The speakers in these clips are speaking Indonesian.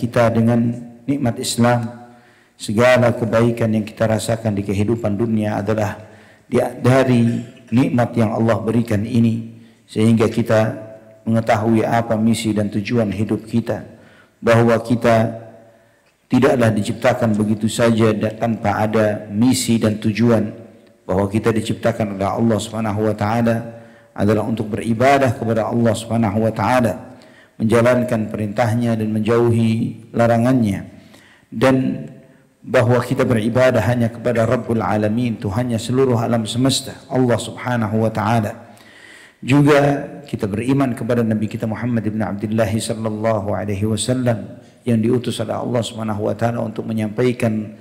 kita dengan nikmat Islam. Segala kebaikan yang kita rasakan di kehidupan dunia adalah dari nikmat yang Allah berikan ini, sehingga kita mengetahui apa misi dan tujuan hidup kita, bahwa kita tidaklah diciptakan begitu saja tanpa ada misi dan tujuan, bahwa kita diciptakan oleh Allah Subhanahu wa taala adalah untuk beribadah kepada Allah Subhanahu wa taala, menjalankan perintahnya dan menjauhi larangannya, dan bahwa kita beribadah hanya kepada Rabbul Alamin, Tuhannya seluruh alam semesta, Allah Subhanahu wa taala. Juga kita beriman kepada Nabi kita Muhammad ibn Abdullah sallallahu alaihi wasallam yang diutus oleh Allah Subhanahu wa taala untuk menyampaikan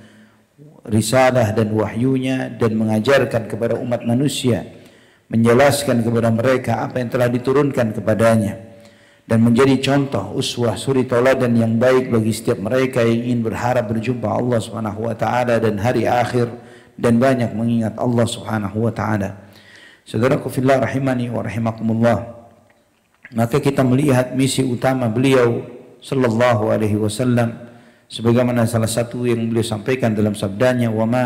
risalah dan wahyunya dan mengajarkan kepada umat manusia, menjelaskan kepada mereka apa yang telah diturunkan kepadanya, dan menjadi contoh uswah suri tauladan yang baik bagi setiap mereka yang ingin berharap berjumpa Allah Subhanahu wa taala dan hari akhir dan banyak mengingat Allah Subhanahu wa taala. Saudaraku fillah rahimani wa rahimakumullah, maka kita melihat misi utama beliau sallallahu alaihi wasallam sebagaimana salah satu yang beliau sampaikan dalam sabdanya, wa ma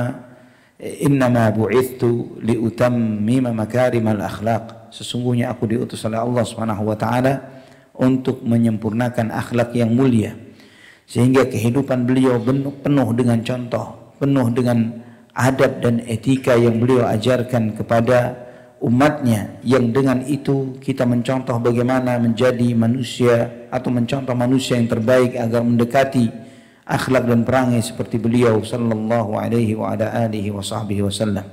innama bu'ithtu liutammima makarimal akhlaq, sesungguhnya aku diutus oleh Allah Subhanahu wa taala untuk menyempurnakan akhlak yang mulia. Sehingga kehidupan beliau penuh dengan contoh, penuh dengan adab dan etika yang beliau ajarkan kepada umatnya, yang dengan itu kita mencontoh bagaimana menjadi manusia atau mencontoh manusia yang terbaik agar mendekati akhlak dan perangai seperti beliau sallallahu alaihi wa ala alihi wa sahbihi wasallam.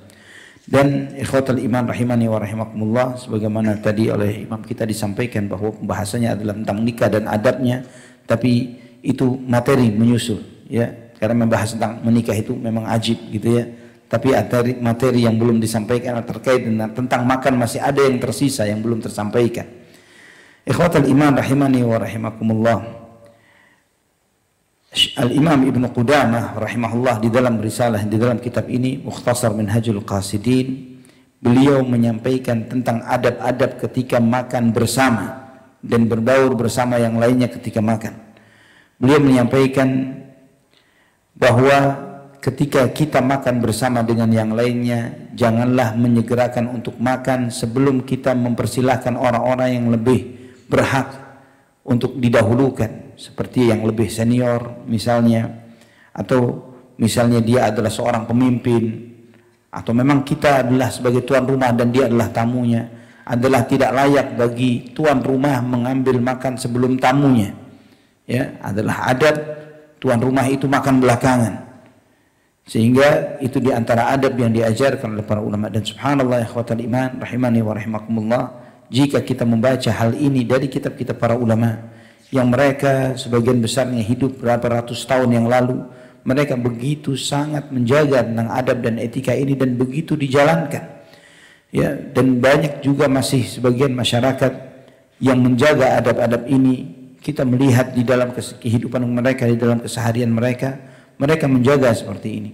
Dan ikhwatal iman rahimani wa rahimakumullah, sebagaimana tadi oleh imam kita disampaikan bahwa pembahasannya adalah tentang nikah dan adabnya, tapi itu materi menyusul ya, karena membahas tentang menikah itu memang ajib gitu ya, tapi materi yang belum disampaikan terkait dengan tentang makan masih ada yang tersisa yang belum tersampaikan. Ikhwatal iman rahimani wa rahimakumullah, Al-Imam Ibn Qudamah rahimahullah di dalam risalah, di dalam kitab ini Mukhtasar Minhajul Qasidin, beliau menyampaikan tentang adab-adab ketika makan bersama dan berbaur bersama yang lainnya ketika makan. Beliau menyampaikan bahwa ketika kita makan bersama dengan yang lainnya, janganlah menyegerakan untuk makan sebelum kita mempersilahkan orang-orang yang lebih berhak untuk didahulukan, seperti yang lebih senior misalnya, atau misalnya dia adalah seorang pemimpin, atau memang kita adalah sebagai tuan rumah dan dia adalah tamunya, adalah tidak layak bagi tuan rumah mengambil makan sebelum tamunya ya, adalah adab tuan rumah itu makan belakangan, sehingga itu diantara adab yang diajarkan oleh para ulama. Dan subhanallah ikhwatal iman rahimani wa rahimakumullah, jika kita membaca hal ini dari kitab-kitab para ulama yang mereka sebagian besarnya hidup berapa ratus tahun yang lalu, mereka begitu sangat menjaga tentang adab dan etika ini dan begitu dijalankan ya. Dan banyak juga masih sebagian masyarakat yang menjaga adab-adab ini. Kita melihat di dalam kehidupan mereka, di dalam keseharian mereka, mereka menjaga seperti ini.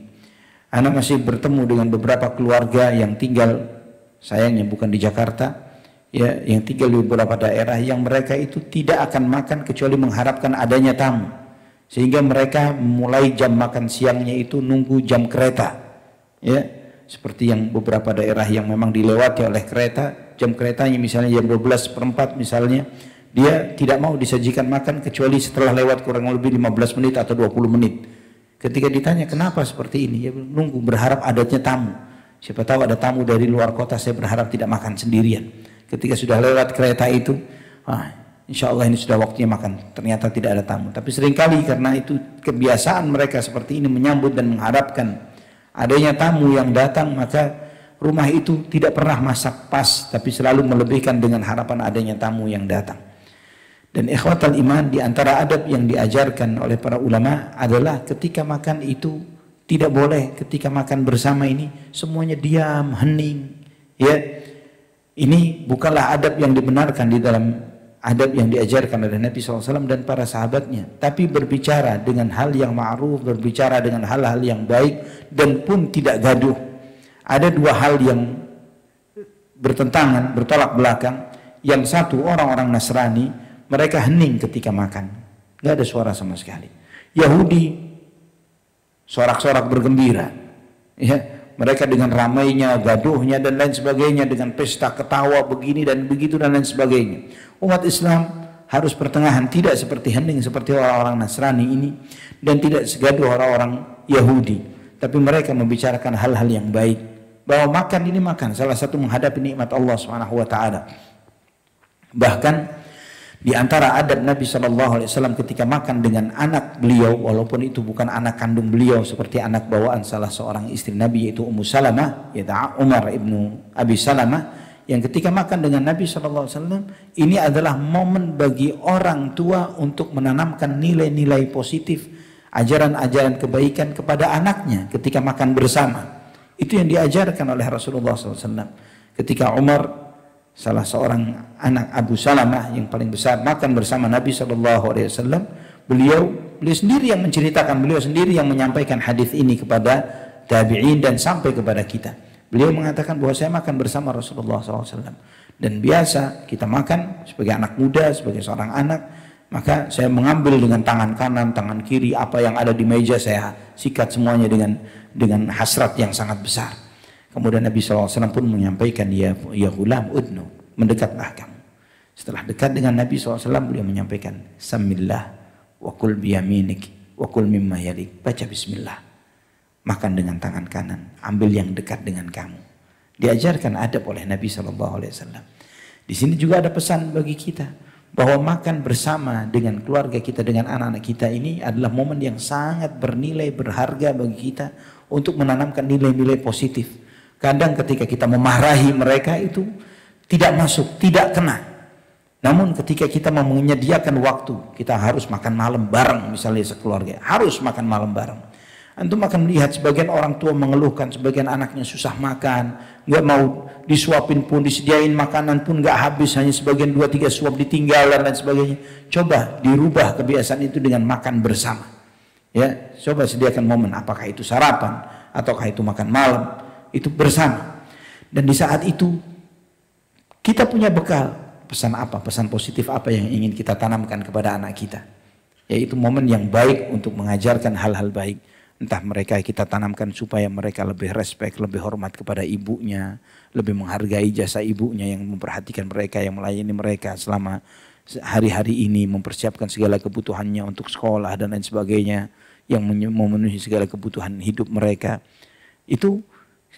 Anak masih bertemu dengan beberapa keluarga yang tinggal, sayangnya bukan di Jakarta ya, yang tinggal di beberapa daerah yang mereka itu tidak akan makan kecuali mengharapkan adanya tamu, sehingga mereka mulai jam makan siangnya itu nunggu jam kereta ya, seperti yang beberapa daerah yang memang dilewati oleh kereta, jam keretanya misalnya jam 12:04 misalnya, dia tidak mau disajikan makan kecuali setelah lewat kurang lebih 15 menit atau 20 menit. Ketika ditanya kenapa seperti ini, ya nunggu, berharap adanya tamu, siapa tahu ada tamu dari luar kota, saya berharap tidak makan sendirian. Ketika sudah lewat kereta itu, insya Allah ini sudah waktunya makan, ternyata tidak ada tamu. Tapi seringkali karena itu kebiasaan mereka seperti ini menyambut dan mengharapkan adanya tamu yang datang, maka rumah itu tidak pernah masak pas, tapi selalu melebihkan dengan harapan adanya tamu yang datang. Dan ikhwatal iman, di antara adab yang diajarkan oleh para ulama adalah ketika makan itu tidak boleh, ketika makan bersama ini semuanya diam, hening ya. Ini bukanlah adab yang dibenarkan di dalam adab yang diajarkan oleh Nabi SAW dan para sahabatnya, tapi berbicara dengan hal yang ma'ruf, berbicara dengan hal-hal yang baik, dan pun tidak gaduh. Ada dua hal yang bertentangan, bertolak belakang. Yang satu, orang-orang Nasrani, mereka hening ketika makan, nggak ada suara sama sekali. Yahudi sorak-sorak bergembira, ya, mereka dengan ramainya, gaduhnya dan lain sebagainya, dengan pesta ketawa begini dan begitu dan lain sebagainya. Umat Islam harus pertengahan, tidak seperti hening seperti orang-orang Nasrani ini, dan tidak segaduh orang-orang Yahudi, tapi mereka membicarakan hal-hal yang baik, bahwa makan ini makan salah satu menghadapi nikmat Allah Subhanahu wa taala. Bahkan di antara adab Nabi SAW ketika makan dengan anak beliau, walaupun itu bukan anak kandung beliau, seperti anak bawaan salah seorang istri Nabi, yaitu Ummu Salamah, yaitu Umar ibnu Abi Salamah, yang ketika makan dengan Nabi SAW, ini adalah momen bagi orang tua untuk menanamkan nilai-nilai positif, ajaran-ajaran kebaikan kepada anaknya ketika makan bersama. Itu yang diajarkan oleh Rasulullah SAW. Ketika Umar, salah seorang anak Abu Salamah yang paling besar, makan bersama Nabi SAW, beliau sendiri yang menceritakan, beliau sendiri yang menyampaikan hadis ini kepada tabi'in dan sampai kepada kita. Beliau mengatakan bahwa saya makan bersama Rasulullah SAW, dan biasa kita makan sebagai anak muda, sebagai seorang anak, maka saya mengambil dengan tangan kanan, tangan kiri, apa yang ada di meja saya sikat semuanya dengan hasrat yang sangat besar. Kemudian Nabi SAW pun menyampaikan, ya ghulam udnu, mendekatlah kamu. Setelah dekat dengan Nabi SAW, beliau menyampaikan, samillah wa kul biyaminik wa kul mimma yalik. Baca bismillah, makan dengan tangan kanan, ambil yang dekat dengan kamu. Diajarkan adab oleh Nabi SAW. Di sini juga ada pesan bagi kita, bahwa makan bersama dengan keluarga kita, dengan anak-anak kita ini adalah momen yang sangat bernilai, berharga bagi kita untuk menanamkan nilai-nilai positif. Kadang ketika kita memarahi mereka itu tidak masuk, tidak kena. Namun ketika kita mau menyediakan waktu, kita harus makan malam bareng, misalnya sekeluarga, harus makan malam bareng. Antum akan melihat sebagian orang tua mengeluhkan, sebagian anaknya susah makan, nggak mau disuapin pun, disediain makanan pun nggak habis, hanya sebagian 2-3 suap ditinggal dan lain sebagainya. Coba dirubah kebiasaan itu dengan makan bersama. Ya, coba sediakan momen, apakah itu sarapan ataukah itu makan malam, itu bersama. Dan di saat itu kita punya bekal, pesan apa, pesan positif apa yang ingin kita tanamkan kepada anak kita, yaitu momen yang baik untuk mengajarkan hal-hal baik. Entah mereka kita tanamkan supaya mereka lebih respect, lebih hormat kepada ibunya, lebih menghargai jasa ibunya yang memperhatikan mereka, yang melayani mereka selama hari-hari ini, mempersiapkan segala kebutuhannya untuk sekolah dan lain sebagainya, yang memenuhi segala kebutuhan hidup mereka. Itu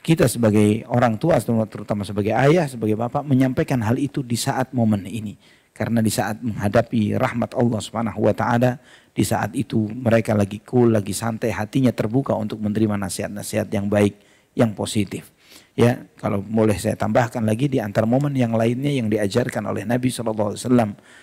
kita sebagai orang tua, terutama sebagai ayah, sebagai bapak, menyampaikan hal itu di saat momen ini. Karena di saat menghadapi rahmat Allah Subhanahu wa taala, di saat itu mereka lagi cool, lagi santai, hatinya terbuka untuk menerima nasihat-nasihat yang baik, yang positif. Ya, kalau boleh saya tambahkan lagi, di antara momen yang lainnya yang diajarkan oleh Nabi SAW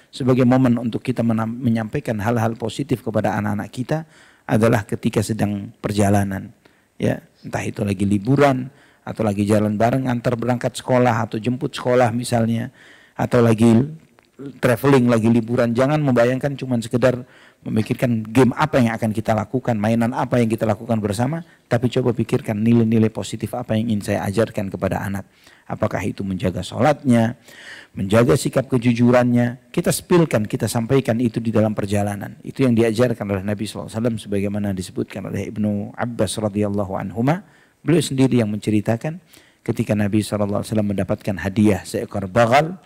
sebagai momen untuk kita menyampaikan hal-hal positif kepada anak-anak kita adalah ketika sedang perjalanan. Ya, entah itu lagi liburan atau lagi jalan bareng antar berangkat sekolah atau jemput sekolah misalnya, atau lagi traveling, lagi liburan. Jangan membayangkan cuma sekedar memikirkan game apa yang akan kita lakukan, mainan apa yang kita lakukan bersama, tapi coba pikirkan nilai-nilai positif apa yang ingin saya ajarkan kepada anak. Apakah itu menjaga sholatnya, menjaga sikap kejujurannya, kita spilkan, kita sampaikan itu di dalam perjalanan. Itu yang diajarkan oleh Nabi SAW sebagaimana disebutkan oleh Ibnu Abbas radhiyallahu anhuma. Beliau sendiri yang menceritakan ketika Nabi SAW mendapatkan hadiah seekor bagal,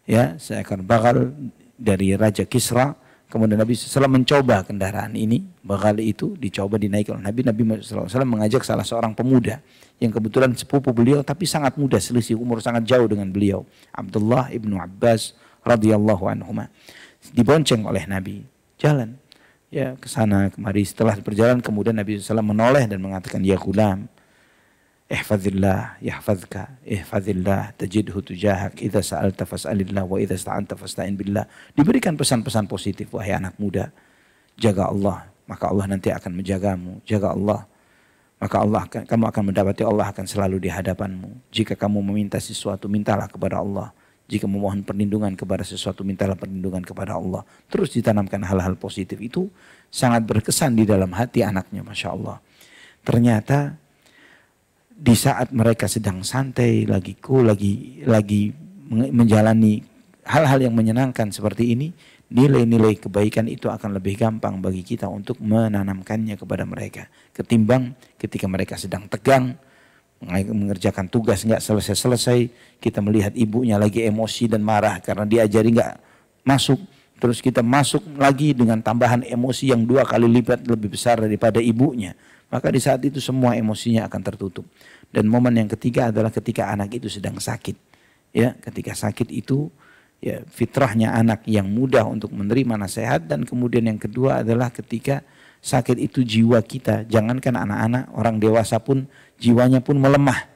ya, seekor bagal dari Raja Kisra. Kemudian Nabi SAW mencoba kendaraan ini, bagal itu dicoba dinaiki oleh Nabi. Nabi SAW mengajak salah seorang pemuda yang kebetulan sepupu beliau tapi sangat muda, selisih umur sangat jauh dengan beliau, Abdullah ibnu Abbas radhiyallahu anhuma. Dibonceng oleh Nabi, jalan ya ke sana kemari. Setelah berjalan kemudian Nabi SAW menoleh dan mengatakan, ya ghulam, ihfazillah yahfazka, ihfazillah tajidhu tujahak, idza sa'alta fas'alillah wa idza ista'anta fasta'in billah. Diberikan pesan-pesan positif, wahai anak muda, jaga Allah, maka Allah nanti akan menjagamu. Jaga Allah, maka kamu akan mendapati Allah akan selalu di hadapanmu. Jika kamu meminta sesuatu, mintalah kepada Allah. Jika memohon perlindungan kepada sesuatu, mintalah perlindungan kepada Allah. Terus ditanamkan hal-hal positif itu sangat berkesan di dalam hati anaknya, Masya Allah. Ternyata di saat mereka sedang santai, lagi menjalani hal-hal yang menyenangkan seperti ini, nilai-nilai kebaikan itu akan lebih gampang bagi kita untuk menanamkannya kepada mereka. Ketimbang ketika mereka sedang tegang, mengerjakan tugas nggak selesai-selesai, kita melihat ibunya lagi emosi dan marah karena diajari nggak masuk. Terus kita masuk lagi dengan tambahan emosi yang 2 kali lipat lebih besar daripada ibunya. Maka di saat itu semua emosinya akan tertutup. Dan momen yang ketiga adalah ketika anak itu sedang sakit. Ya, ketika sakit itu ya fitrahnya anak yang mudah untuk menerima nasihat, dan kemudian yang kedua adalah ketika sakit itu jiwa kita, jangankan anak-anak, orang dewasa pun jiwanya pun melemah.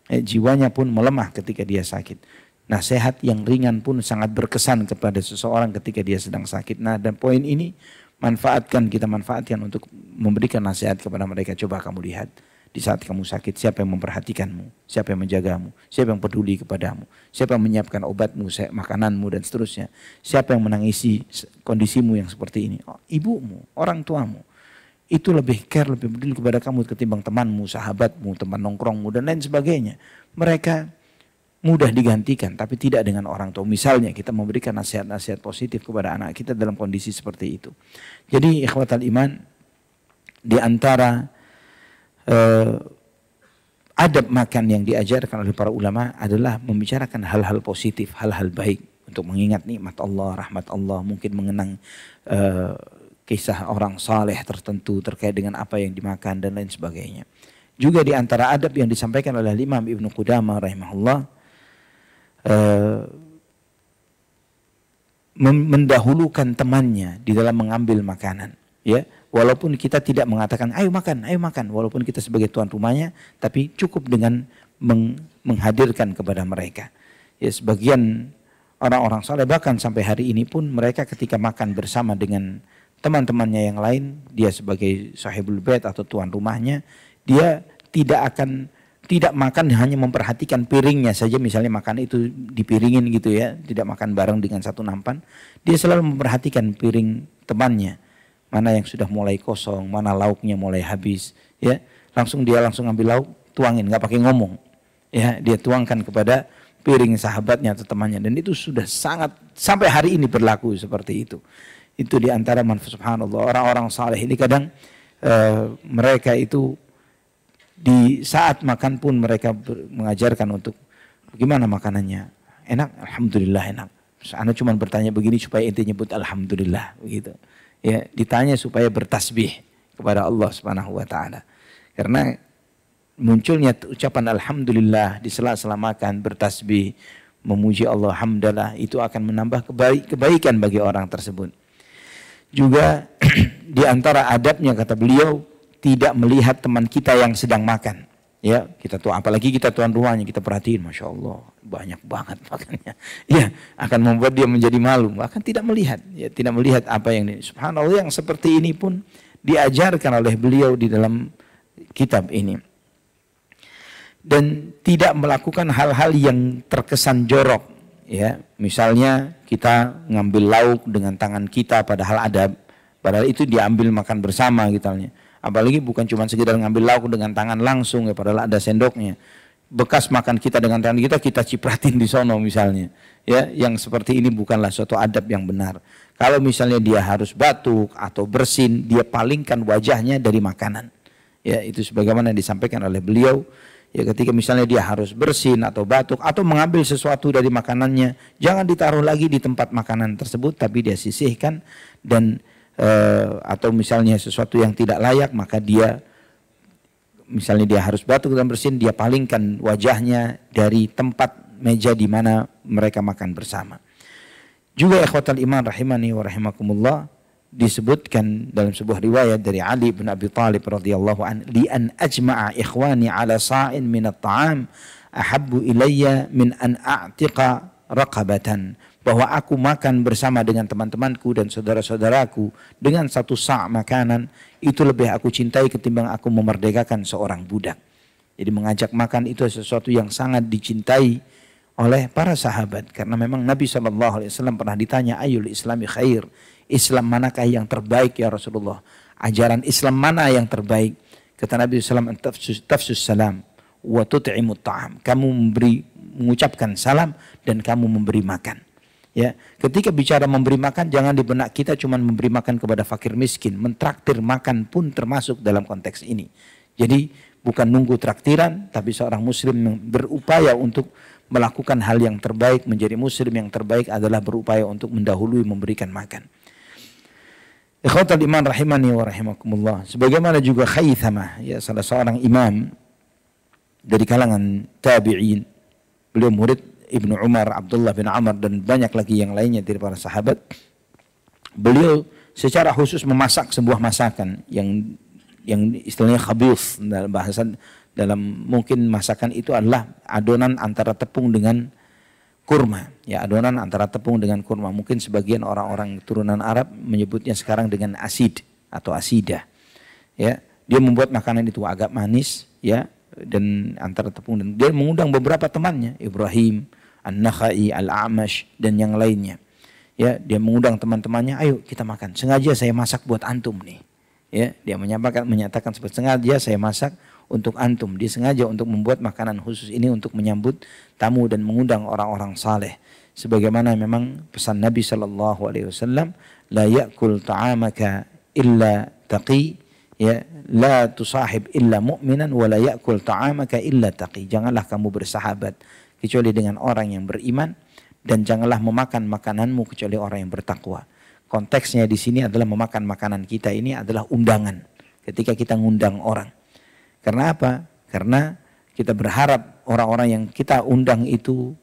Jiwanya pun melemah ketika dia sakit. Nasihat yang ringan pun sangat berkesan kepada seseorang ketika dia sedang sakit. Nah, dan poin ini kita manfaatkan untuk memberikan nasihat kepada mereka. Coba kamu lihat, di saat kamu sakit, siapa yang memperhatikanmu, siapa yang menjagamu, siapa yang peduli kepadamu, siapa yang menyiapkan obatmu, makananmu, dan seterusnya. Siapa yang menangisi kondisimu yang seperti ini? Oh, ibumu, orang tuamu. Itu lebih care, lebih peduli kepada kamu ketimbang temanmu, sahabatmu, teman nongkrongmu, dan lain sebagainya. Mereka mudah digantikan, tapi tidak dengan orang tua. Misalnya kita memberikan nasihat-nasihat positif kepada anak kita dalam kondisi seperti itu. Jadi ikhwatal iman, di antara adab makan yang diajarkan oleh para ulama adalah membicarakan hal-hal positif, hal-hal baik untuk mengingat nikmat Allah, rahmat Allah, mungkin mengenang kisah orang saleh tertentu terkait dengan apa yang dimakan dan lain sebagainya. Juga di antara adab yang disampaikan oleh Imam Ibnu Qudamah rahimahullah, mendahulukan temannya di dalam mengambil makanan, ya, walaupun kita tidak mengatakan ayo makan, walaupun kita sebagai tuan rumahnya, tapi cukup dengan menghadirkan kepada mereka. Ya, sebagian orang-orang saleh bahkan sampai hari ini pun mereka ketika makan bersama dengan teman-temannya yang lain, dia sebagai sahibul bait atau tuan rumahnya, dia tidak makan hanya memperhatikan piringnya saja, misalnya makan itu dipiringin gitu ya, tidak makan bareng dengan satu nampan. Dia selalu memperhatikan piring temannya, mana yang sudah mulai kosong, mana lauknya mulai habis, ya. Dia langsung ambil lauk, tuangin, nggak pakai ngomong. Ya, dia tuangkan kepada piring sahabatnya atau temannya, dan itu sudah sangat sampai hari ini berlaku seperti itu. Itu di antara manfaat, subhanallah, orang-orang saleh ini kadang mereka itu di saat makan pun mereka mengajarkan untuk bagaimana makanannya. Enak, alhamdulillah enak. Anda cuma bertanya begini supaya ente nyebut alhamdulillah, begitu. Ya, ditanya supaya bertasbih kepada Allah Subhanahu wa taala. Karena munculnya ucapan alhamdulillah di sela-sela makan, bertasbih, memuji Allah, hamdalah, itu akan menambah kebaikan bagi orang tersebut. Juga di antara adabnya kata beliau, tidak melihat teman kita yang sedang makan. Ya, apalagi kita tuan rumahnya, kita perhatiin, masya Allah banyak banget makannya. Ya, akan membuat dia menjadi malu. Akan tidak melihat, ya, tidak melihat apa yang ini. Subhanallah, yang seperti ini pun diajarkan oleh beliau di dalam kitab ini. Dan tidak melakukan hal-hal yang terkesan jorok. Ya, misalnya kita ngambil lauk dengan tangan kita, padahal itu diambil makan bersama misalnya. Apalagi bukan cuma sekedar ngambil lauk dengan tangan langsung, ya, padahal ada sendoknya. Bekas makan kita dengan tangan kita cipratin di sono misalnya. Ya, yang seperti ini bukanlah suatu adab yang benar. Kalau misalnya dia harus batuk atau bersin, dia palingkan wajahnya dari makanan. Ya, itu sebagaimana yang disampaikan oleh beliau. Ya, ketika misalnya dia harus bersin atau batuk atau mengambil sesuatu dari makanannya, jangan ditaruh lagi di tempat makanan tersebut, tapi dia sisihkan, dan atau misalnya sesuatu yang tidak layak, maka misalnya dia harus batuk dan bersin, dia palingkan wajahnya dari tempat meja di mana mereka makan bersama. Juga ikhwatal iman rahimani wa rahimakumullah, disebutkan dalam sebuah riwayat dari Ali bin Abi Thalib radhiyallahu anhu, li an ajma'a ikhwani ala sa'in min at-ta'am ahabbu ilayya min an a'tiqa raqabatan, bahwa aku makan bersama dengan teman-temanku dan saudara-saudaraku dengan satu sa' makanan, itu lebih aku cintai ketimbang aku memerdekakan seorang budak. Jadi mengajak makan itu sesuatu yang sangat dicintai oleh para sahabat, karena memang Nabi SAW pernah ditanya, ayul islami khair, Islam manakah yang terbaik ya Rasulullah? Ajaran Islam mana yang terbaik? Kata Nabi SAW, tafsus salam wa tut'imut ta'am, kamu mengucapkan salam dan kamu memberi makan. Ya, ketika bicara memberi makan, jangan di benak kita cuma memberi makan kepada fakir miskin. Mentraktir makan pun termasuk dalam konteks ini. Jadi bukan nunggu traktiran, tapi seorang muslim yang berupaya untuk melakukan hal yang terbaik. Menjadi muslim yang terbaik adalah berupaya untuk mendahului memberikan makan. Ikhwatal iman rahimani wa rahimakumullah. Sebagaimana juga Khaythamah, ya, salah seorang imam dari kalangan tabi'in. Beliau murid Ibnu Umar, Abdullah bin Amr, dan banyak lagi yang lainnya dari para sahabat. Beliau secara khusus memasak sebuah masakan yang istilahnya khabith dalam bahasa, dalam mungkin masakan itu adalah adonan antara tepung dengan kurma. Ya, adonan antara tepung dengan kurma. Mungkin sebagian orang-orang turunan Arab menyebutnya sekarang dengan asid atau asida. Ya, dia membuat makanan itu agak manis, ya, dan antara tepung, dan dia mengundang beberapa temannya, Ibrahim An-Nakhai, Al-A'mash, dan yang lainnya. Ya, dia mengundang teman-temannya, ayo kita makan. Sengaja saya masak buat antum nih. Ya, dia menyatakan seperti sengaja saya masak untuk antum. Dia sengaja untuk membuat makanan khusus ini untuk menyambut tamu dan mengundang orang-orang saleh. Sebagaimana memang pesan Nabi sallallahu alaihi wasallam, la ya'kul ta'amaka illa taqi, ya, la tusahib illa mu'minan wa la ya'kul ta'amaka illa taqi. Janganlah kamu bersahabat kecuali dengan orang yang beriman, dan janganlah memakan makananmu kecuali orang yang bertakwa. Konteksnya di sini adalah memakan makanan kita ini adalah undangan. Ketika kita ngundang orang. Karena apa? Karena kita berharap orang-orang yang kita undang itu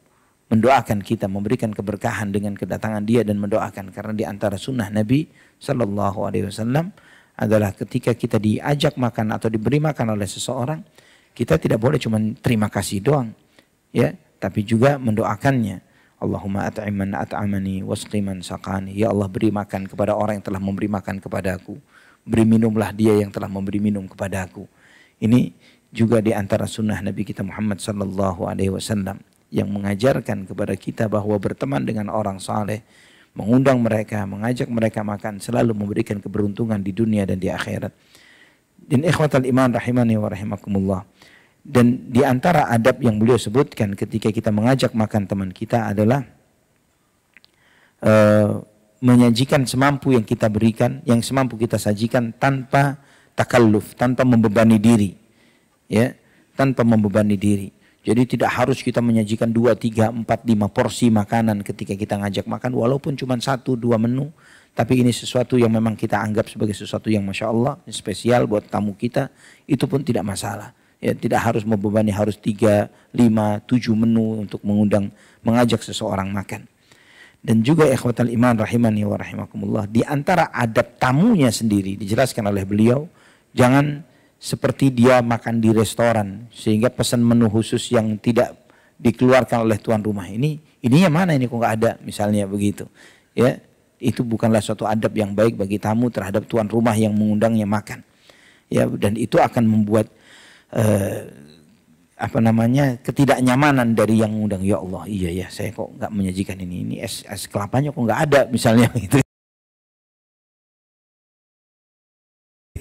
mendoakan kita, memberikan keberkahan dengan kedatangan dia dan mendoakan. Karena di antara sunnah Nabi Sallallahu Alaihi Wasallam adalah ketika kita diajak makan atau diberi makan oleh seseorang, kita tidak boleh cuma terima kasih doang, ya, tapi juga mendoakannya. Allahumma at'iman at'amani wasqiman saqani. Ya Allah, beri makan kepada orang yang telah memberi makan kepadaku. Beri minumlah dia yang telah memberi minum kepadaku. Ini juga di antara sunnah Nabi kita Muhammad sallallahu alaihi wasallam yang mengajarkan kepada kita bahwa berteman dengan orang saleh, mengundang mereka, mengajak mereka makan, selalu memberikan keberuntungan di dunia dan di akhirat. Dan ikhwatal iman rahimani wa rahimakumullah. Dan di antara adab yang beliau sebutkan ketika kita mengajak makan teman kita adalah menyajikan semampu yang kita berikan, yang semampu kita sajikan tanpa takalluf, tanpa membebani diri. Ya, tanpa membebani diri. Jadi tidak harus kita menyajikan 2, 3, 4, 5 porsi makanan ketika kita ngajak makan, walaupun cuma 1, 2 menu. Tapi ini sesuatu yang memang kita anggap sebagai sesuatu yang Masya Allah, spesial buat tamu kita, itu pun tidak masalah. Ya, tidak harus membebani harus 3, 5, 7 menu untuk mengajak seseorang makan. Dan juga ikhwatal iman rahimani wa rahimakumullah, di antara adab tamunya sendiri dijelaskan oleh beliau, jangan seperti dia makan di restoran sehingga pesan menu khusus yang tidak dikeluarkan oleh tuan rumah. Ininya mana ini kok nggak ada, misalnya begitu. Ya, itu bukanlah suatu adab yang baik bagi tamu terhadap tuan rumah yang mengundangnya makan. Ya, dan itu akan membuat ketidaknyamanan dari yang mengundang. Ya Allah, iya ya, saya kok nggak menyajikan ini es kelapanya kok nggak ada, misalnya gitu.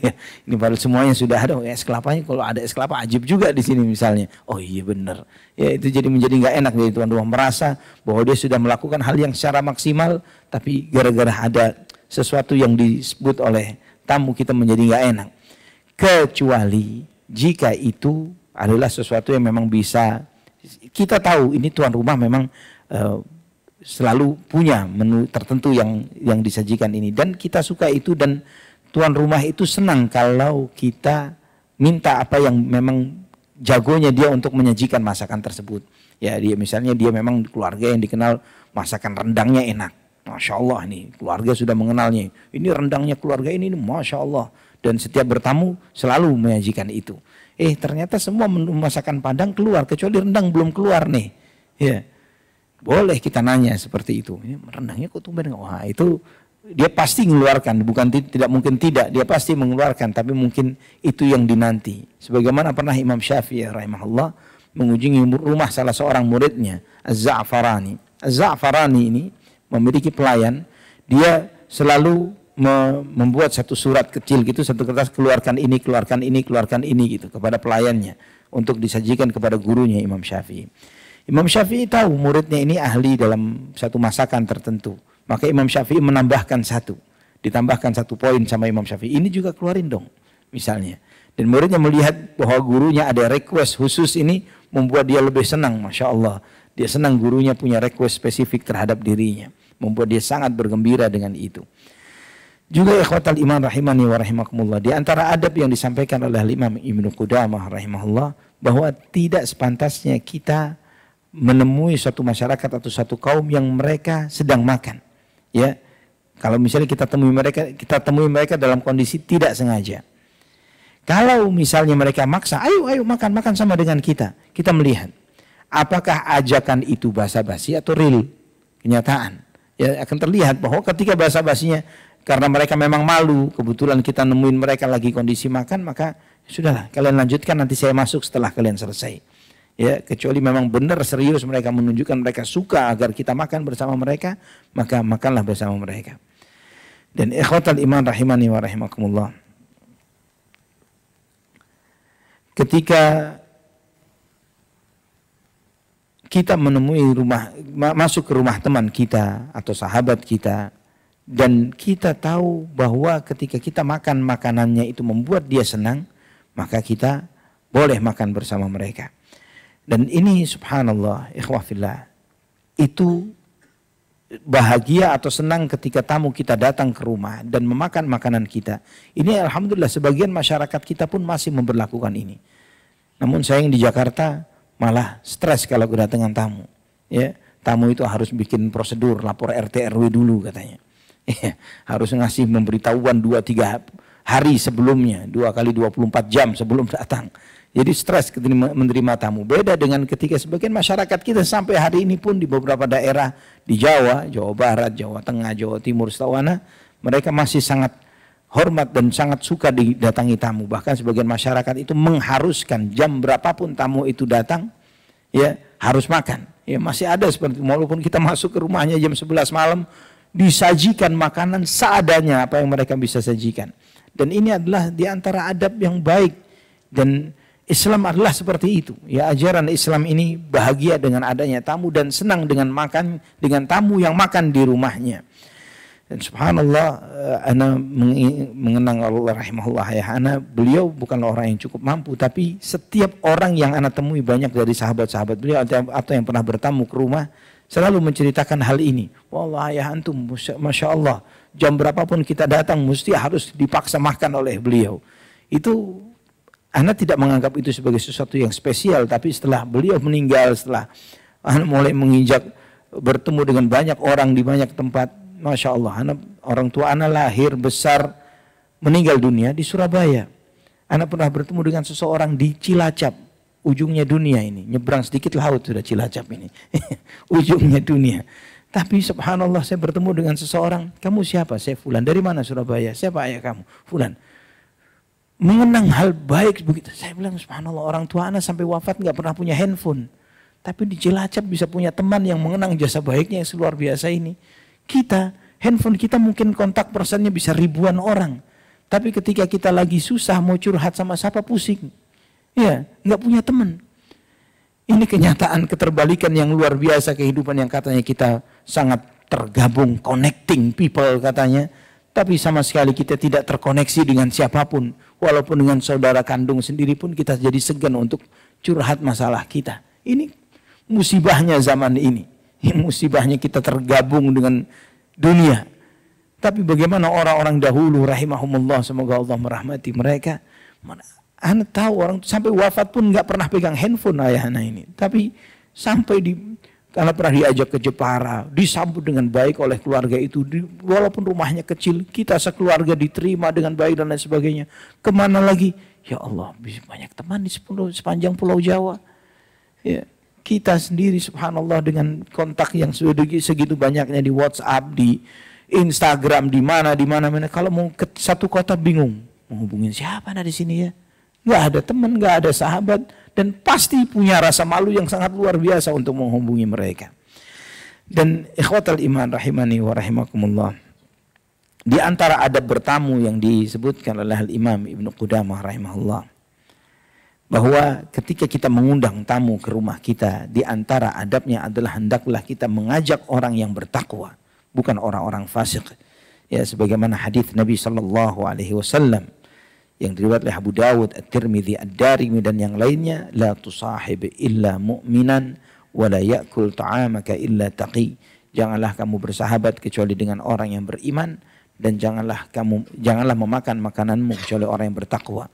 Ya, ini baru semuanya sudah ada, es kelapanya, kalau ada es kelapa ajib juga di sini misalnya. Oh iya benar. Ya, itu menjadi nggak enak dari tuan rumah, merasa bahwa dia sudah melakukan hal yang secara maksimal, tapi gara-gara ada sesuatu yang disebut oleh tamu kita menjadi nggak enak. Kecuali jika itu adalah sesuatu yang memang bisa kita tahu ini tuan rumah memang selalu punya menu tertentu yang disajikan ini, dan kita suka itu, dan tuan rumah itu senang kalau kita minta apa yang memang jagonya dia untuk menyajikan masakan tersebut. Ya, misalnya dia memang keluarga yang dikenal masakan rendangnya enak. Masya Allah nih, keluarga sudah mengenalnya. Ini rendangnya keluarga ini Masya Allah. Dan setiap bertamu selalu menyajikan itu. Ternyata semua menu masakan Padang keluar, kecuali rendang belum keluar nih. Ya, boleh kita nanya seperti itu. Rendangnya kok tumben? Wah, itu dia pasti mengeluarkan, bukan tidak mungkin tidak, dia pasti mengeluarkan, tapi mungkin itu yang dinanti. Sebagaimana pernah Imam Syafi'i rahimahullah mengunjungi rumah salah seorang muridnya, Az-Za'farani. Az-Za'farani ini memiliki pelayan, dia selalu membuat satu surat kecil gitu, satu kertas, keluarkan ini, keluarkan ini, keluarkan ini gitu kepada pelayannya untuk disajikan kepada gurunya Imam Syafi'i. Imam Syafi'i tahu muridnya ini ahli dalam satu masakan tertentu. Maka Imam Syafi'i menambahkan satu. Ditambahkan 1 poin sama Imam Syafi'i. Ini juga keluarin dong misalnya. Dan muridnya melihat bahwa gurunya ada request khusus, ini membuat dia lebih senang. Masya Allah. Dia senang gurunya punya request spesifik terhadap dirinya. Membuat dia sangat bergembira dengan itu. Juga ikhwatal iman rahimani wa rahimakumullah. Di antara adab yang disampaikan oleh Imam Ibnu Qudamah rahimahullah. Bahwa tidak sepantasnya kita menemui suatu masyarakat atau satu kaum yang mereka sedang makan. Ya, kalau misalnya kita temui mereka dalam kondisi tidak sengaja. Kalau misalnya mereka maksa, ayo makan sama dengan kita. Kita melihat apakah ajakan itu basa-basi atau real, kenyataan. Ya, akan terlihat bahwa ketika basa-basinya karena mereka memang malu, kebetulan kita nemuin mereka lagi kondisi makan, maka sudahlah, kalian lanjutkan, nanti saya masuk setelah kalian selesai. Ya, kecuali memang benar serius mereka menunjukkan mereka suka agar kita makan bersama mereka, maka makanlah bersama mereka. Dan ikhwatal iman rahimani wa rahimakumullah. Ketika kita menemui masuk ke rumah teman kita atau sahabat kita, dan kita tahu bahwa ketika kita makan makanannya itu membuat dia senang, maka kita boleh makan bersama mereka. Dan ini subhanallah, ikhwah fillah, itu bahagia atau senang ketika tamu kita datang ke rumah dan memakan makanan kita. Ini alhamdulillah sebagian masyarakat kita pun masih memberlakukan ini. Namun sayang di Jakarta malah stres kalau kedatangan tamu. Ya, tamu itu harus bikin prosedur, lapor RT RW dulu katanya. Ya, harus ngasih memberitahuan 2-3 hari sebelumnya, 2 kali 24 jam sebelum datang. Jadi stres menerima tamu. Beda dengan ketika sebagian masyarakat kita sampai hari ini pun di beberapa daerah di Jawa, Jawa Barat, Jawa Tengah, Jawa Timur, setawana, mereka masih sangat hormat dan sangat suka didatangi tamu. Bahkan sebagian masyarakat itu mengharuskan jam berapapun tamu itu datang, ya harus makan. Ya masih ada seperti itu. Walaupun kita masuk ke rumahnya jam 11 malam, disajikan makanan seadanya apa yang mereka bisa sajikan. Dan ini adalah di antara adab yang baik, dan Islam adalah seperti itu. Ya, ajaran Islam ini bahagia dengan adanya tamu dan senang dengan makan dengan tamu yang makan di rumahnya. Dan subhanallah, ana mengenang Allah rahimahullah ya, beliau bukan orang yang cukup mampu, tapi setiap orang yang ana temui banyak dari sahabat-sahabat beliau atau yang pernah bertamu ke rumah selalu menceritakan hal ini. Wallah ya antum, masya Allah, jam berapapun kita datang mesti harus dipaksa makan oleh beliau. Itu ana tidak menganggap itu sebagai sesuatu yang spesial, tapi setelah beliau meninggal, setelah ana mulai menginjak bertemu dengan banyak orang di banyak tempat, masya Allah, orang tua ana lahir besar meninggal dunia di Surabaya. Ana pernah bertemu dengan seseorang di Cilacap, ujungnya dunia ini, nyebrang sedikit laut sudah Cilacap ini, ujungnya dunia. Tapi subhanallah saya bertemu dengan seseorang, kamu siapa? Saya Fulan. Dari mana Surabaya? Siapa ayah kamu? Fulan. Mengenang hal baik begitu. Saya bilang subhanallah, orang tua anak sampai wafat nggak pernah punya handphone. Tapi di Cilacap bisa punya teman yang mengenang jasa baiknya yang luar biasa ini. Kita, handphone kita mungkin kontak personnya bisa ribuan orang. Tapi ketika kita lagi susah mau curhat sama siapa pusing. Ya, nggak punya teman. Ini kenyataan keterbalikan yang luar biasa kehidupan yang katanya kita sangat tergabung, connecting people katanya. Tapi sama sekali kita tidak terkoneksi dengan siapapun. Walaupun dengan saudara kandung sendiri pun kita jadi segan untuk curhat masalah kita. Ini musibahnya zaman ini. Ini musibahnya kita tergabung dengan dunia. Tapi bagaimana orang-orang dahulu rahimahumullah, semoga Allah merahmati mereka. Anda tahu orang sampai wafat pun nggak pernah pegang handphone ayah anak ini. Tapi sampai karena pernah diajak ke Jepara, disambut dengan baik oleh keluarga itu. Walaupun rumahnya kecil, kita sekeluarga diterima dengan baik dan lain sebagainya. Kemana lagi? Ya Allah, bisa banyak teman di sepanjang Pulau Jawa. Ya, kita sendiri subhanallah dengan kontak yang segitu banyaknya di WhatsApp, di Instagram, di mana. Kalau mau ke satu kota bingung, mau hubungin siapa ada di sini ya? Nggak ada teman, nggak ada sahabat, dan pasti punya rasa malu yang sangat luar biasa untuk menghubungi mereka. Dan ikhwatal iman rahimani wa rahimakumullah, di antara adab bertamu yang disebutkan oleh Imam Ibnu Qudamah rahimahullah, bahwa ketika kita mengundang tamu ke rumah kita, di antara adabnya adalah hendaklah kita mengajak orang yang bertakwa, bukan orang-orang fasik. Ya, sebagaimana hadis Nabi sallallahu alaihi wasallam yang diriwayatkan oleh Abu Dawud, At-Tirmidzi, Ad-Darimi dan yang lainnya, la tusahib illa mu'minan wa la ya'kul ta'amaka illa taqi. Janganlah kamu bersahabat kecuali dengan orang yang beriman, dan janganlah memakan makananmu kecuali orang yang bertakwa.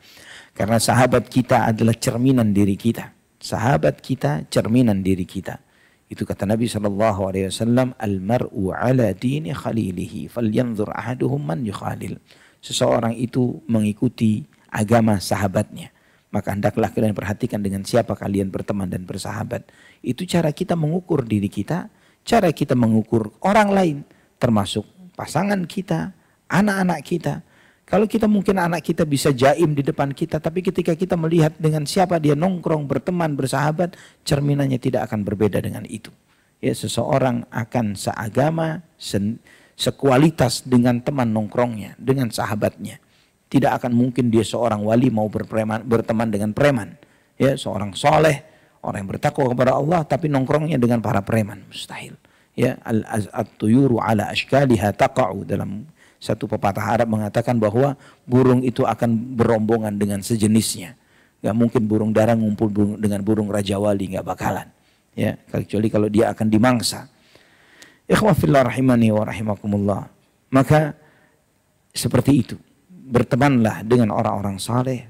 Karena sahabat kita adalah cerminan diri kita. Sahabat kita cerminan diri kita. Itu kata Nabi SAW, Al-mar'u ala dini khalilihi, falyanzur ahaduhum man yukhalil. Seseorang itu mengikuti agama sahabatnya. Maka hendaklah kalian perhatikan dengan siapa kalian berteman dan bersahabat. Itu cara kita mengukur diri kita, cara kita mengukur orang lain, termasuk pasangan kita, anak-anak kita. Kalau kita mungkin anak kita bisa jaim di depan kita, tapi ketika kita melihat dengan siapa dia nongkrong, berteman, bersahabat, cerminannya tidak akan berbeda dengan itu. Ya, seseorang akan seagama, sekualitas dengan teman nongkrongnya, dengan sahabatnya. Tidak akan mungkin dia seorang wali mau berteman dengan preman. Ya, seorang soleh, orang yang bertakwa kepada Allah, tapi nongkrongnya dengan para preman. Mustahil. Ya, at-tuyuru ala ashkaliha taqa'u, dalam satu pepatah Arab mengatakan bahwa burung itu akan berombongan dengan sejenisnya. Gak mungkin burung dara ngumpul dengan burung Raja Wali, gak bakalan. Ya, kecuali kalau dia akan dimangsa. Ikhwah fillah rahimani wa rahimakumullah. Maka seperti itu. Bertemanlah dengan orang-orang saleh.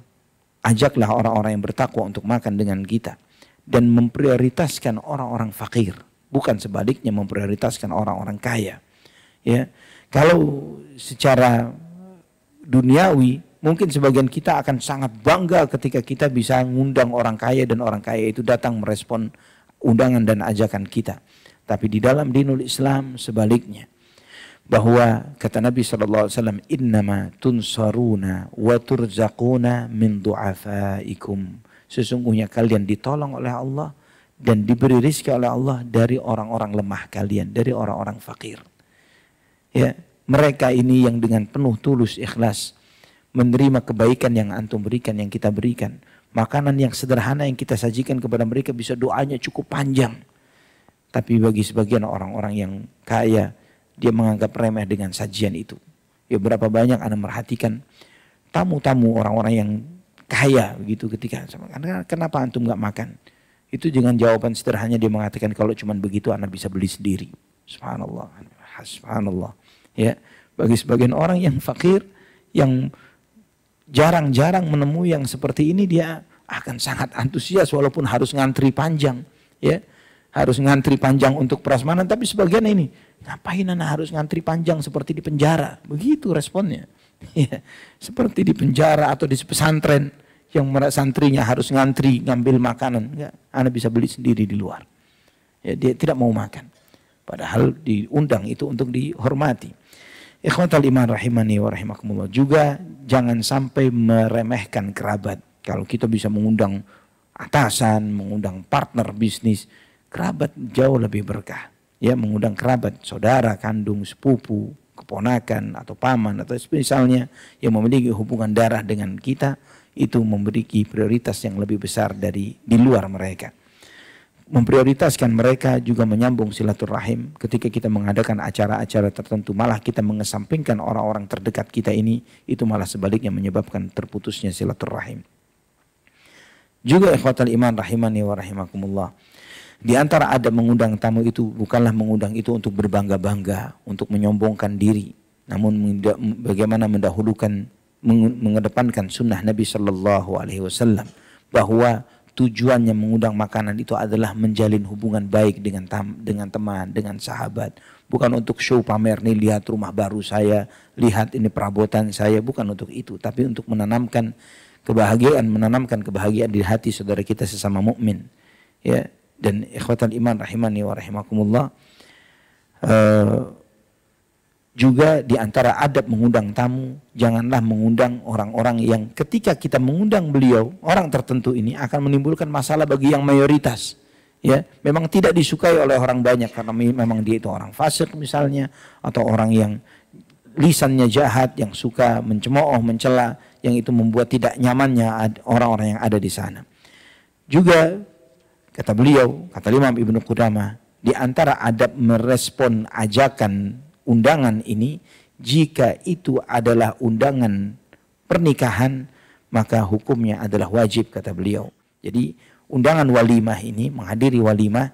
Ajaklah orang-orang yang bertakwa untuk makan dengan kita. Dan memprioritaskan orang-orang fakir. Bukan sebaliknya memprioritaskan orang-orang kaya. Ya. Kalau secara duniawi, mungkin sebagian kita akan sangat bangga ketika kita bisa mengundang orang kaya dan orang kaya itu datang merespon undangan dan ajakan kita. Tapi di dalam dinul Islam sebaliknya. Bahwa kata Nabi SAW, innama tunsaruna wa turzaquna min du'afaikum. Sesungguhnya kalian ditolong oleh Allah dan diberi rizki oleh Allah dari orang-orang lemah kalian, dari orang-orang fakir. Ya, mereka ini yang dengan penuh tulus ikhlas menerima kebaikan yang antum berikan, yang kita berikan. Makanan yang sederhana yang kita sajikan kepada mereka bisa doanya cukup panjang. Tapi bagi sebagian orang-orang yang kaya, dia menganggap remeh dengan sajian itu. Ya, berapa banyak Anda merhatikan tamu-tamu orang-orang yang kaya begitu ketika, kenapa antum gak makan? Itu dengan jawaban sederhana dia mengatakan, kalau cuma begitu Anda bisa beli sendiri. Subhanallah. Subhanallah. Ya, bagi sebagian orang yang fakir, yang jarang-jarang menemui yang seperti ini, dia akan sangat antusias walaupun harus ngantri panjang. Ya, harus ngantri panjang untuk prasmanan. Tapi sebagian ini, ngapain Anda harus ngantri panjang seperti di penjara? Begitu responnya. Ya, seperti di penjara atau di pesantren yang santrinya harus ngantri ngambil makanan. Enggak, Anda bisa beli sendiri di luar. Ya, dia tidak mau makan. Padahal diundang itu untuk dihormati. Ikhwatal iman rahimani wa rahimakumullah. Juga jangan sampai meremehkan kerabat. Kalau kita bisa mengundang atasan, mengundang partner bisnis, kerabat jauh lebih berkah. Ya, mengundang kerabat, saudara, kandung, sepupu, keponakan atau paman atau misalnya yang memiliki hubungan darah dengan kita, itu memiliki prioritas yang lebih besar dari di luar mereka. Memprioritaskan mereka juga menyambung silaturahim. Ketika kita mengadakan acara-acara tertentu, malah kita mengesampingkan orang-orang terdekat kita ini, itu malah sebaliknya menyebabkan terputusnya silaturahim. Juga ikhwatal iman rahimani wa rahimakumullah. Di antara adab mengundang tamu itu bukanlah mengundang itu untuk berbangga-bangga, untuk menyombongkan diri, namun bagaimana mendahulukan, mengedepankan sunnah Nabi Sallallahu Alaihi Wasallam, bahwa tujuannya mengundang makanan itu adalah menjalin hubungan baik dengan teman, dengan sahabat. Bukan untuk show pamer nih, lihat rumah baru saya, lihat ini perabotan saya, bukan untuk itu, tapi untuk menanamkan kebahagiaan di hati saudara kita sesama mukmin. Ya, dan ikhwatal iman rahimani wa rahimakumullah. Juga di antara adab mengundang tamu, janganlah mengundang orang-orang yang ketika kita mengundang beliau, orang tertentu ini akan menimbulkan masalah bagi yang mayoritas. Ya, memang tidak disukai oleh orang banyak karena memang dia itu orang fasik misalnya, atau orang yang lisannya jahat, yang suka mencemooh, mencela, yang itu membuat tidak nyamannya orang-orang yang ada di sana. Juga kata beliau, kata Imam Ibnu Qudamah, di antara adab merespon ajakan undangan ini, jika itu adalah undangan pernikahan, maka hukumnya adalah wajib, kata beliau. Jadi undangan walimah ini, menghadiri walimah,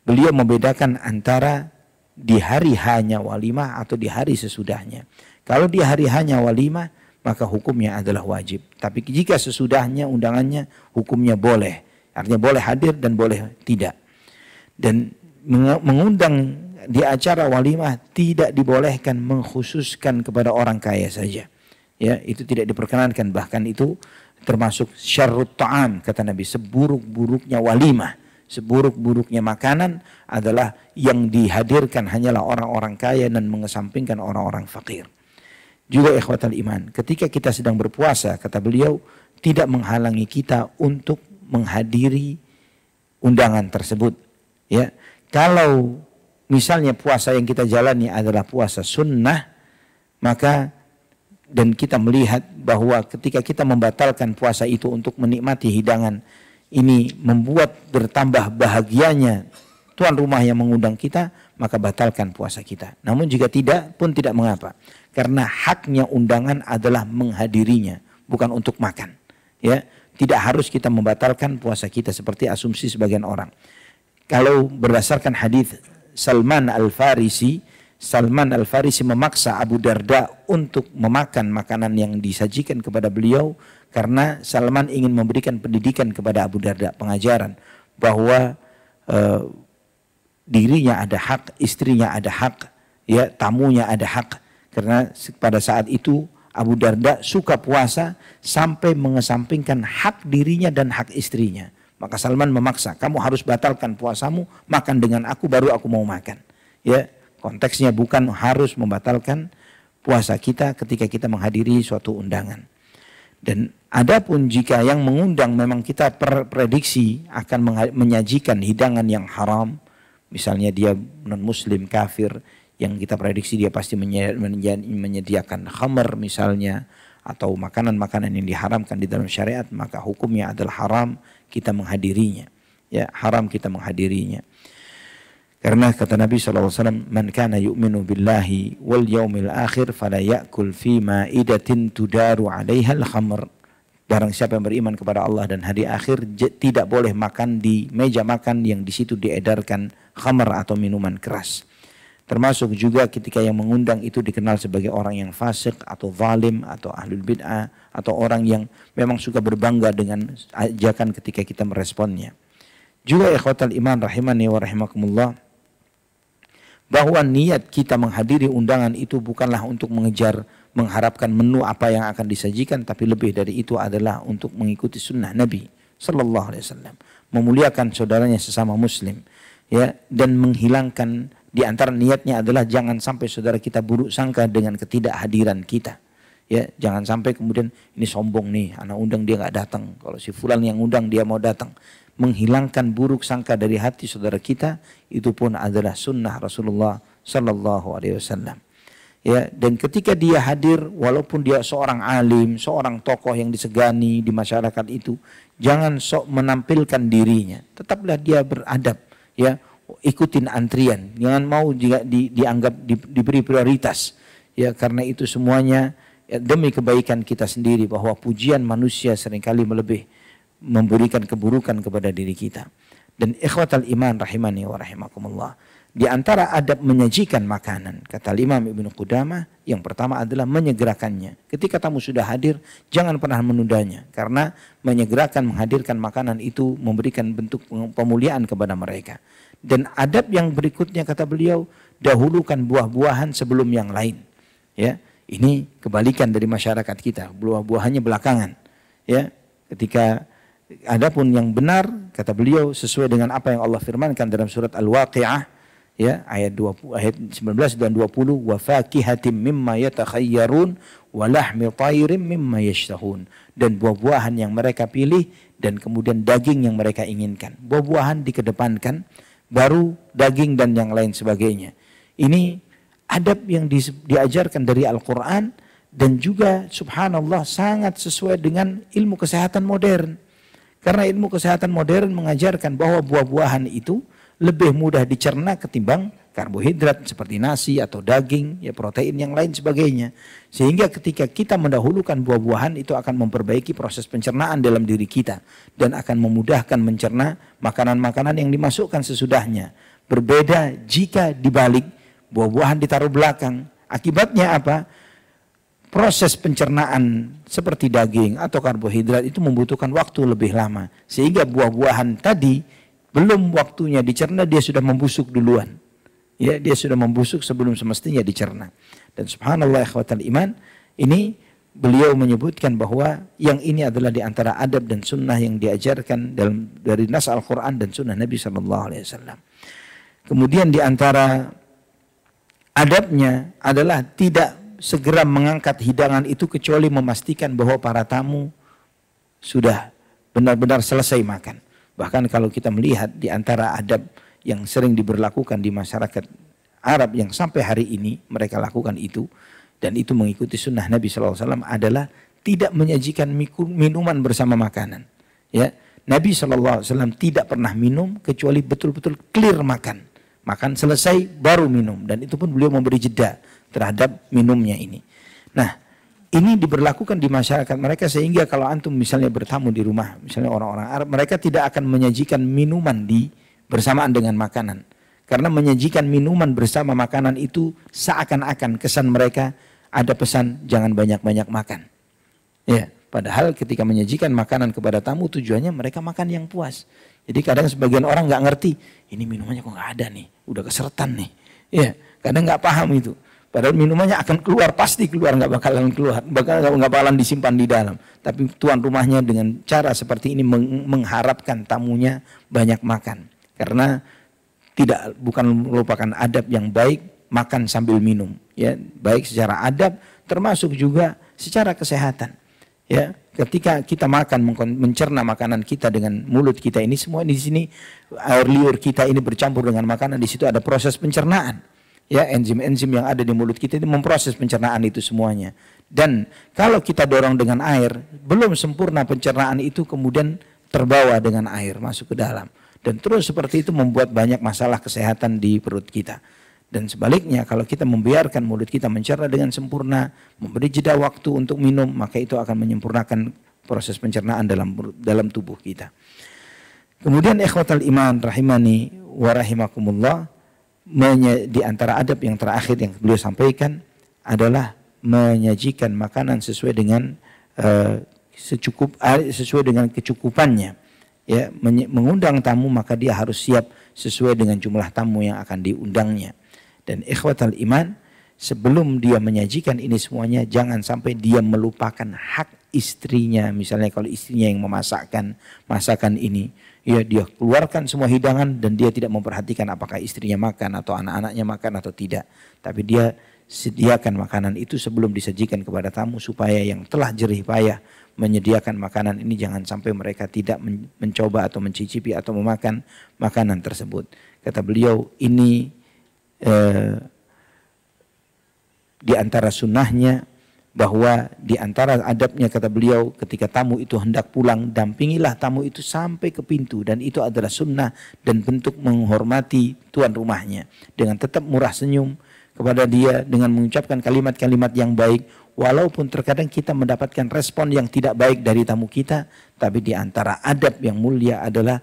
beliau membedakan antara di hari hanya walimah atau di hari sesudahnya. Kalau di hari hanya walimah, maka hukumnya adalah wajib. Tapi jika sesudahnya undangannya, hukumnya boleh. Artinya boleh hadir dan boleh tidak. Dan mengundang di acara walimah tidak dibolehkan mengkhususkan kepada orang kaya saja. Ya, itu tidak diperkenankan, bahkan itu termasuk syarrut ta'am, kata Nabi, seburuk-buruknya walimah, seburuk-buruknya makanan adalah yang dihadirkan hanyalah orang-orang kaya dan mengesampingkan orang-orang fakir. Juga ikhwatal iman, ketika kita sedang berpuasa, kata beliau, tidak menghalangi kita untuk menghadiri undangan tersebut. Ya, kalau misalnya puasa yang kita jalani adalah puasa sunnah, maka dan kita melihat bahwa ketika kita membatalkan puasa itu untuk menikmati hidangan ini membuat bertambah bahagianya tuan rumah yang mengundang kita, maka batalkan puasa kita. Namun jika tidak pun tidak mengapa, karena haknya undangan adalah menghadirinya, bukan untuk makan. Ya, tidak harus kita membatalkan puasa kita seperti asumsi sebagian orang. Kalau berdasarkan hadis Salman Al-Farisi memaksa Abu Darda untuk memakan makanan yang disajikan kepada beliau karena Salman ingin memberikan pendidikan kepada Abu Darda, pengajaran bahwa dirinya ada hak, istrinya ada hak, ya, tamunya ada hak. Karena pada saat itu Abu Darda suka puasa sampai mengesampingkan hak dirinya dan hak istrinya. Maka Salman memaksa, kamu harus batalkan puasamu, makan dengan aku baru aku mau makan. Ya, konteksnya bukan harus membatalkan puasa kita ketika kita menghadiri suatu undangan. Dan adapun jika yang mengundang memang kita prediksi akan menyajikan hidangan yang haram, misalnya dia non-muslim kafir, yang kita prediksi dia pasti menyediakan khamar misalnya, atau makanan-makanan yang diharamkan di dalam syariat, maka hukumnya adalah haram kita menghadirinya. Ya, haram kita menghadirinya. Karena kata Nabi SAW, man kana yu'minu billahi wal yaumil akhir fala ya'kul fi ma'idatin tudaru 'alaiha al-khamr. Barang siapa yang beriman kepada Allah dan hari akhir tidak boleh makan di meja makan yang di situ diedarkan khamr atau minuman keras. Termasuk juga ketika yang mengundang itu dikenal sebagai orang yang fasik atau zalim atau ahlul bid'ah atau orang yang memang suka berbangga dengan ajakan ketika kita meresponnya. Juga ikhwatal iman rahimani wa rahimakumullah, bahwa niat kita menghadiri undangan itu bukanlah untuk mengejar mengharapkan menu apa yang akan disajikan, tapi lebih dari itu adalah untuk mengikuti sunnah Nabi sallallahu alaihi wasallam, memuliakan saudaranya sesama muslim, ya, dan menghilangkan di antara niatnya adalah jangan sampai saudara kita buruk sangka dengan ketidakhadiran kita. Ya, jangan sampai kemudian ini sombong nih, anak undang dia nggak datang. Kalau si fulan yang undang dia mau datang. Menghilangkan buruk sangka dari hati saudara kita itu pun adalah sunnah Rasulullah sallallahu alaihi wasallam. Ya, dan ketika dia hadir walaupun dia seorang alim, seorang tokoh yang disegani di masyarakat itu, jangan sok menampilkan dirinya. Tetaplah dia beradab, ya. Ikutin antrian, jangan mau juga dianggap diberi prioritas, ya, karena itu semuanya ya, demi kebaikan kita sendiri, bahwa pujian manusia seringkali memberikan keburukan kepada diri kita. Dan ikhwatal iman rahimani wa rahimakumullah, di antara adab menyajikan makanan, kata Imam Ibnu Qudamah, yang pertama adalah menyegerakannya. Ketika tamu sudah hadir, jangan pernah menundanya, karena menyegerakan menghadirkan makanan itu memberikan bentuk pemuliaan kepada mereka. Dan adab yang berikutnya kata beliau, dahulukan buah-buahan sebelum yang lain. Ya, ini kebalikan dari masyarakat kita, buah-buahannya belakangan. Ya, ketika adapun yang benar kata beliau sesuai dengan apa yang Allah firmankan dalam surat Al-Waqi'ah, ya, ayat 19 dan 20, wa fakihatim mimma yatakhayyarun wa lahmi tayrin mimma yashtahun. Dan buah-buahan yang mereka pilih dan kemudian daging yang mereka inginkan. Buah-buahan dikedepankan, baru daging dan yang lain sebagainya. Ini adab yang diajarkan dari Al-Quran dan juga subhanallah sangat sesuai dengan ilmu kesehatan modern. Karena ilmu kesehatan modern mengajarkan bahwa buah-buahan itu lebih mudah dicerna ketimbang karbohidrat seperti nasi atau daging, ya protein yang lain sebagainya. Sehingga ketika kita mendahulukan buah-buahan itu akan memperbaiki proses pencernaan dalam diri kita dan akan memudahkan mencerna makanan-makanan yang dimasukkan sesudahnya. Berbeda jika dibalik buah-buahan ditaruh belakang. Akibatnya apa? Proses pencernaan seperti daging atau karbohidrat itu membutuhkan waktu lebih lama. Sehingga buah-buahan tadi belum waktunya dicerna dia sudah membusuk duluan. Ya, dia sudah membusuk sebelum semestinya dicerna. Dan subhanallah ikhwatal iman, ini beliau menyebutkan bahwa yang ini adalah di antara adab dan sunnah yang diajarkan dari nas Al-Quran dan sunnah Nabi SAW. Kemudian di antara adabnya adalah tidak segera mengangkat hidangan itu kecuali memastikan bahwa para tamu sudah benar-benar selesai makan. Bahkan kalau kita melihat di antara adab yang sering diberlakukan di masyarakat Arab yang sampai hari ini mereka lakukan itu, dan itu mengikuti sunnah Nabi SAW adalah tidak menyajikan minuman bersama makanan. Ya, Nabi SAW tidak pernah minum kecuali betul-betul clear makan. Makan selesai baru minum, dan itu pun beliau memberi jeda terhadap minumnya ini. Nah, ini diberlakukan di masyarakat mereka sehingga kalau antum misalnya bertamu di rumah, misalnya orang-orang Arab, mereka tidak akan menyajikan minuman bersamaan dengan makanan. Karena menyajikan minuman bersama makanan itu seakan-akan kesan mereka ada pesan jangan banyak-banyak makan. Ya, padahal ketika menyajikan makanan kepada tamu tujuannya mereka makan yang puas. Jadi kadang sebagian orang nggak ngerti, ini minumannya kok nggak ada nih, udah keseretan nih. Ya, kadang nggak paham itu. Padahal minumannya akan keluar, pasti keluar, nggak bakalan disimpan di dalam. Tapi tuan rumahnya dengan cara seperti ini mengharapkan tamunya banyak makan. Karena bukan merupakan adab yang baik makan sambil minum. Ya, baik secara adab termasuk juga secara kesehatan. Ya, ketika kita makan, mencerna makanan kita dengan mulut kita ini, semua di sini air liur kita ini bercampur dengan makanan, di situ ada proses pencernaan. Ya, enzim-enzim yang ada di mulut kita itu memproses pencernaan itu semuanya. Dan kalau kita dorong dengan air, belum sempurna pencernaan itu kemudian terbawa dengan air masuk ke dalam. Dan terus seperti itu membuat banyak masalah kesehatan di perut kita. Dan sebaliknya kalau kita membiarkan mulut kita mencerna dengan sempurna, memberi jeda waktu untuk minum, maka itu akan menyempurnakan proses pencernaan dalam tubuh kita. Kemudian ikhwatal iman rahimani wa rahimakumullah, di antara adab yang terakhir yang beliau sampaikan adalah menyajikan makanan sesuai dengan sesuai dengan kecukupannya. Ya, mengundang tamu maka dia harus siap sesuai dengan jumlah tamu yang akan diundangnya. Dan ikhwatal iman, sebelum dia menyajikan ini semuanya, jangan sampai dia melupakan hak istrinya. Misalnya kalau istrinya yang memasakkan masakan ini, ya dia keluarkan semua hidangan dan dia tidak memperhatikan apakah istrinya makan atau anak-anaknya makan atau tidak. Tapi dia sediakan makanan itu sebelum disajikan kepada tamu supaya yang telah jerih payah menyediakan makanan ini jangan sampai mereka tidak mencoba atau mencicipi atau memakan makanan tersebut. Kata beliau, ini di antara sunnahnya, bahwa di antara adabnya kata beliau ketika tamu itu hendak pulang, dampingilah tamu itu sampai ke pintu, dan itu adalah sunnah dan bentuk menghormati tuan rumahnya dengan tetap murah senyum kepada dia dengan mengucapkan kalimat-kalimat yang baik, walaupun terkadang kita mendapatkan respon yang tidak baik dari tamu kita. Tapi di antara adab yang mulia adalah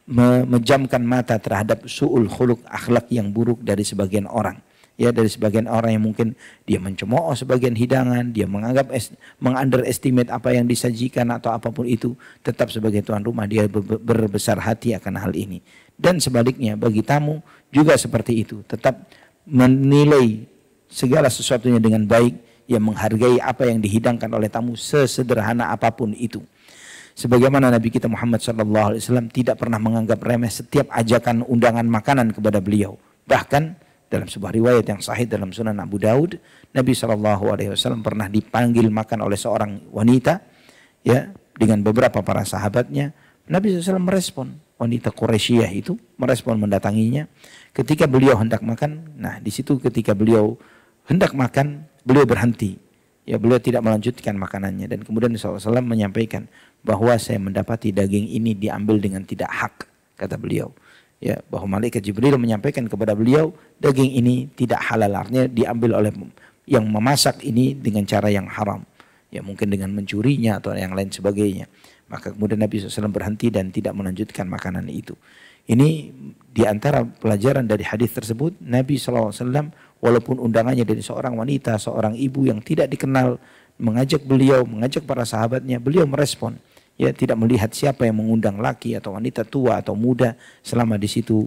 memejamkan mata terhadap su'ul khuluq, akhlak yang buruk dari sebagian orang. Ya, dari sebagian orang yang mungkin dia mencemooh sebagian hidangan, dia menganggap mengunderestimate apa yang disajikan atau apapun itu, tetap sebagai tuan rumah dia berbesar hati akan hal ini. Dan sebaliknya bagi tamu juga seperti itu, tetap menilai segala sesuatunya dengan baik, yang menghargai apa yang dihidangkan oleh tamu sesederhana apapun itu. Sebagaimana Nabi kita Muhammad SAW tidak pernah menganggap remeh setiap ajakan undangan makanan kepada beliau. Bahkan dalam sebuah riwayat yang sahih dalam Sunan Abu Daud, Nabi SAW pernah dipanggil makan oleh seorang wanita, ya, dengan beberapa para sahabatnya. Nabi SAW merespon, wanita Quraisyah itu merespon mendatanginya. Ketika beliau hendak makan, nah di situ ketika beliau hendak makan, beliau berhenti. ya beliau tidak melanjutkan makanannya, dan kemudian SAW menyampaikan bahwa saya mendapati daging ini diambil dengan tidak hak, kata beliau. Ya, bahwa malaikat Jibril menyampaikan kepada beliau daging ini tidak halal, artinya diambil oleh yang memasak ini dengan cara yang haram. Ya, mungkin dengan mencurinya atau yang lain sebagainya. Maka kemudian Nabi SAW berhenti dan tidak melanjutkan makanan itu. Ini diantara pelajaran dari hadis tersebut, Nabi SAW walaupun undangannya dari seorang wanita, seorang ibu yang tidak dikenal, mengajak beliau, mengajak para sahabatnya, beliau merespon. Ya, tidak melihat siapa yang mengundang, laki atau wanita, tua atau muda, selama di situ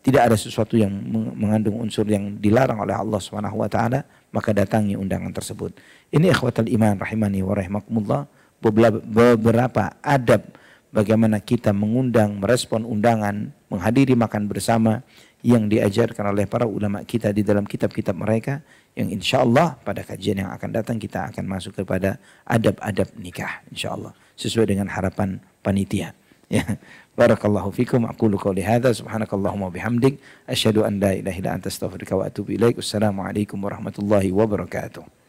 tidak ada sesuatu yang mengandung unsur yang dilarang oleh Allah Subhanahu wa taala, maka datangi undangan tersebut. Ini ikhwatal iman rahimani wa rahimakumullah, beberapa adab bagaimana kita mengundang, merespon undangan, menghadiri makan bersama yang diajarkan oleh para ulama kita di dalam kitab-kitab mereka, yang insya Allah pada kajian yang akan datang kita akan masuk kepada adab-adab nikah insya Allah sesuai dengan harapan panitia. Ya, barakallahu fikum. Aqulu qouli hadza, subhanakallahumma bihamdik, asyhadu an la ilaha illa anta astaghfiruka wa atubu ilaik. Wassalamualaikum warahmatullahi wabarakatuh.